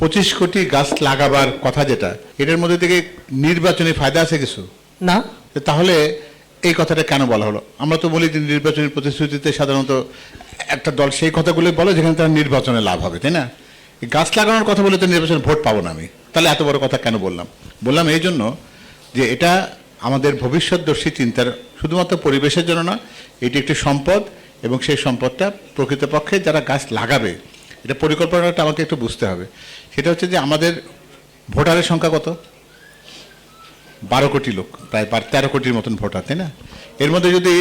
25 কোটি গাছ লাগাবার কথা যেটা, এটার মধ্যে থেকে নির্বাচনী ফায়দা আছে কিছু না। তাহলে এই কথাটা কেন বলা হলো? আমরা তো বলি যে নির্বাচনী প্রতিশ্রুতিতে সাধারণত একটা দল সেই কথাগুলো বলে যেখানে তার নির্বাচনে লাভ হবে, তাই না? এই গাছ লাগানোর কথা বলে তো নির্বাচনে ভোট পাবো না আমি, তাহলে এত বড় কথা কেন বললাম এই জন্য যে এটা আমাদের ভবিষ্যৎদর্শী চিন্তার, শুধুমাত্র পরিবেশের জন্য না, এটি একটি সম্পদ এবং সেই সম্পদটা প্রকৃতপক্ষে যারা গাছ লাগাবে, এটা পরিকল্পনাটা আমাকে একটু বুঝতে হবে। সেটা হচ্ছে যে আমাদের ভোটারের সংখ্যা কত? 12 কোটি লোক, প্রায় 13 কোটির মতন ভোটার, তাই না? এর মধ্যে যদি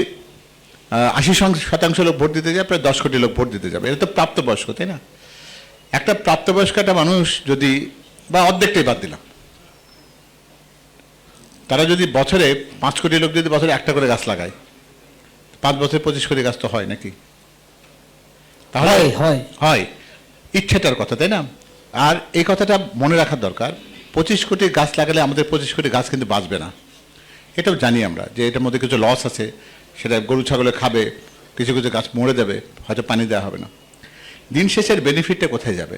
80% লোক ভোট দিতে যায়, প্রায় 10 কোটি লোক ভোট দিতে যাবে। এটা তো প্রাপ্তবয়স্ক, তাই না? একটা প্রাপ্তবয়স্ক একটা মানুষ যদি, বা অর্ধেকটাই বাদ দিলাম, তারা যদি বছরে 5 কোটি লোক যদি বছরে একটা করে গাছ লাগায়, 5 বছরে 25 কোটি গাছ তো হয় নাকি? তাহলে হয় ইচ্ছেটার কথা, তাই না? আর এই কথাটা মনে রাখার দরকার, 25 কোটি গাছ লাগালে আমাদের 25 কোটি গাছ কিন্তু বাঁচবে না। এটাও জানি আমরা যে এটার মধ্যে কিছু লস আছে, সেটা গরু ছাগলে খাবে, কিছু কিছু গাছ মরে যাবে, হয়তো পানি দেওয়া হবে না। দিন শেষের বেনিফিটটা কোথায় যাবে?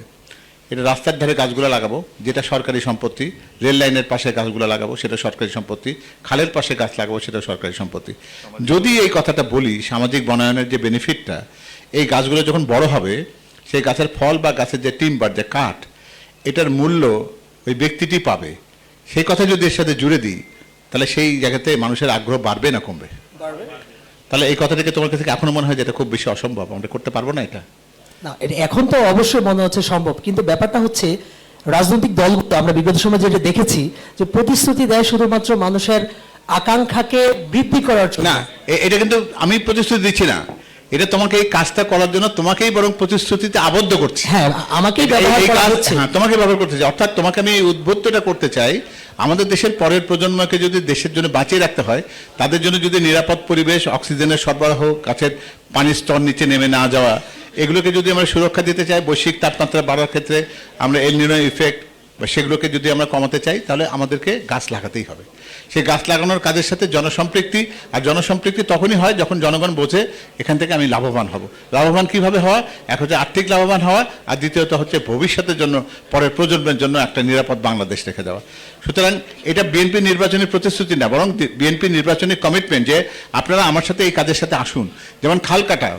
এটা রাস্তার ধারে গাছগুলো লাগাবো, যেটা সরকারি সম্পত্তি, রেল লাইনের পাশে গাছগুলো লাগাবো, সেটা সরকারি সম্পত্তি, খালের পাশে গাছ লাগাবো, সেটা সরকারি সম্পত্তি। যদি এই কথাটা বলি, সামাজিক বনায়নের যে বেনিফিটটা, এই গাছগুলো যখন বড় হবে, সেই গাছের ফল বা গাছের যে টিম্বার, যে কাঠ, এটার মূল্য ওই ব্যক্তিটি পাবে। সেই কথা যদি এর সাথে জুড়ে দিই, তাহলে সেই জায়গাতে মানুষের আগ্রহ বাড়বে না কমবে? তাহলে এই কথাটাকে তোমার কাছে এখনো মনে হয় যে এটা খুব বেশি অসম্ভব, আমরা করতে পারবো না এটা? না, এটা এখন তো অবশ্যই মনে হচ্ছে সম্ভব, কিন্তু ব্যাপারটা হচ্ছে রাজনৈতিক দলগুলো আমরা বিগত সময় যেটা দেখেছি যে প্রতিশ্রুতি দেয় শুধুমাত্র মানুষের আকাঙ্ক্ষাকে বৃদ্ধি করার জন্য। না, এটা কিন্তু আমি প্রতিশ্রুতি দিচ্ছি না, এটা তোমাকে এই কাজটা করার জন্য তোমাকেই বরং প্রতিশ্রুতিতে আবদ্ধ করছে। হ্যাঁ, আমাকেই ব্যবহার করা হচ্ছে। হ্যাঁ, তোমাকে ব্যবহার করতে চাই, অর্থাৎ তোমাকে আমি এই উদ্বুদ্ধটা করতে চাই, আমাদের দেশের পরের প্রজন্মকে যদি দেশের জন্য বাঁচিয়ে রাখতে হয়, তাদের জন্য যদি নিরাপদ পরিবেশ, অক্সিজেনের সরবরাহ, গাছের পানির স্তর নিচে নেমে না যাওয়া, এগুলোকে যদি আমরা সুরক্ষা দিতে চাই, বৈশ্বিক তাপমাত্রা বাড়ার ক্ষেত্রে আমরা এল নিনো ইফেক্ট বা সেগুলোকে যদি আমরা কমাতে চাই, তাহলে আমাদেরকে গাছ লাগাতেই হবে। সেই গাছ লাগানোর কাজের সাথে জনসম্পৃক্তি, আর জনসম্পৃক্তি তখনই হয় যখন জনগণ বোঝে এখান থেকে আমি লাভবান হব। লাভবান কিভাবে হওয়া? এক হচ্ছে আর্থিক লাভবান হওয়া, আর দ্বিতীয়ত হচ্ছে ভবিষ্যতের জন্য, পরের প্রজন্মের জন্য একটা নিরাপদ বাংলাদেশ রেখে দেওয়া। সুতরাং এটা বিএনপি নির্বাচনী প্রতিশ্রুতি না, বরং বিএনপি নির্বাচনী কমিটমেন্ট যে আপনারা আমার সাথে এই কাজের সাথে আসুন। যেমন খাল কাটা,